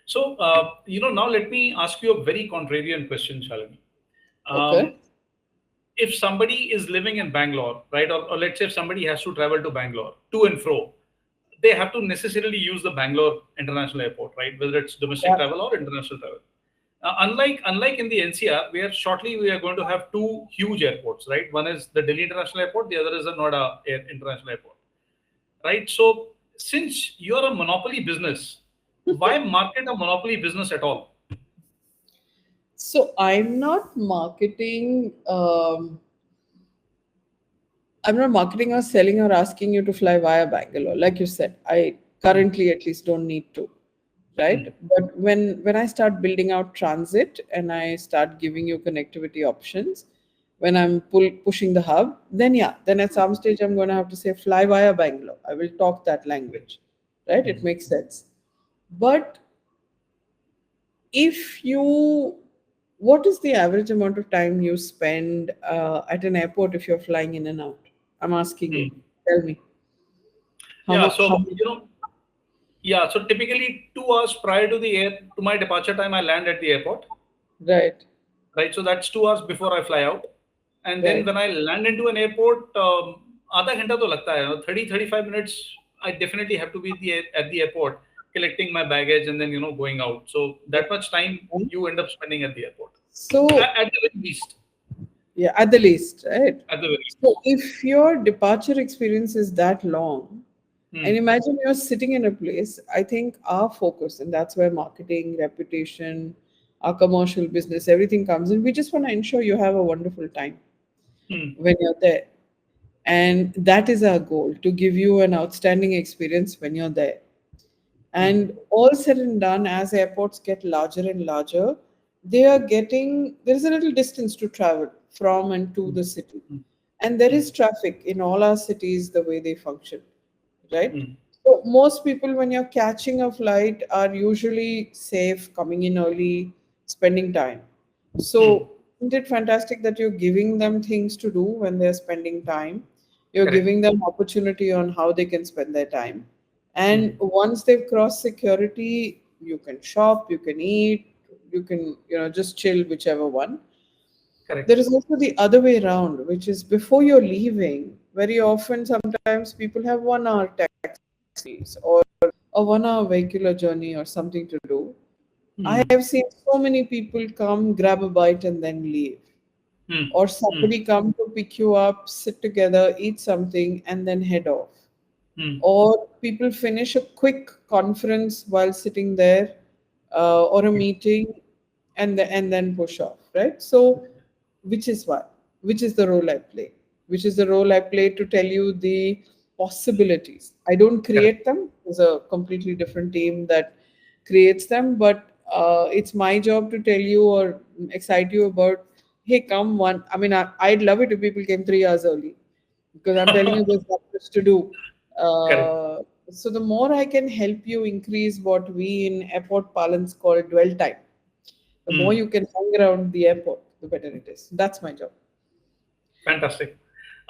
So, now let me ask you a very contrarian question, Shalini. Um, Okay. if somebody is living in Bangalore, right, or let's say if somebody has to travel to Bangalore to and fro, they have to necessarily use the Bangalore International Airport, right? Whether it's domestic Yeah. travel or international travel. Unlike in the NCR, where shortly we are going to have two huge airports, right? One is the Delhi International Airport, the other is the Noida International Airport, right? So since you're a monopoly business, why market a monopoly business at all? So I'm not marketing. I'm not marketing or selling or asking you to fly via Bangalore. Like you said, I Hmm. currently at least don't need to, right? Hmm. But when I start building out transit and I start giving you connectivity options, when I'm pushing the hub, then yeah, then at some stage I'm going to have to say fly via Bangalore. I will talk that language, right? It Hmm. makes sense. But if you, what is the average amount of time you spend at an airport if you're flying in and out? I'm asking you. Hmm. Tell me how Yeah, much? How so much? yeah, so typically 2 hours prior to the air to my departure time, I land at the airport, Right, right? So that's 2 hours before I fly out, and then right. when I land into an airport, आधा घंटा तो लगता है, 30-35 minutes. I definitely have to be at the airport collecting my baggage and then going out. So that much time Okay. you end up spending at the airport, So at the very least. yeah, at the least, right? At the very So least. if your departure experience is that long, and Hmm. imagine you're sitting in a place, I think our focus, and that's where marketing, reputation, our commercial business, everything comes in. We just want to ensure you have a wonderful time Hmm. when you're there. And that is our goal, to give you an outstanding experience when you're there. Hmm. And all said and done, as airports get larger and larger, they are getting, there is a little distance to travel from and to Hmm. the city. Hmm. And there Hmm. is traffic in all our cities the way they function, right? Hmm. So most people, when you're catching a flight, are usually safe, coming in early, spending time. Hmm. So isn't it fantastic that you're giving them things to do when they're spending time? You're Correct. giving them opportunity on how they can spend their time. And Hmm. once they've crossed security, you can shop, you can eat, you can, just chill, whichever one. There Correct. is also the other way around, which is before you're leaving, very often, sometimes people have 1 hour taxis or a 1 hour vehicular journey or something to do. I Hmm. have seen so many people come, grab a bite, and then leave. Hmm. Or Hmm. somebody come to pick you up, sit together, eat something, and then head off. Hmm. Or people finish a quick conference while sitting there, or a meeting, and then push off, right? So which is what, which is the role I play, which is the role I play to tell you the possibilities. I don't Correct. create them. There's a completely different team that creates them, but it's my job to tell you or excite you about, hey, come one. I mean, I'd love it if people came 3 hours early, because I'm telling you there's not much to do. Correct. So the more I can help you increase what we in airport parlance call dwell time, the more Hmm. you can hang around the airport, the better it is. That's my job. Fantastic.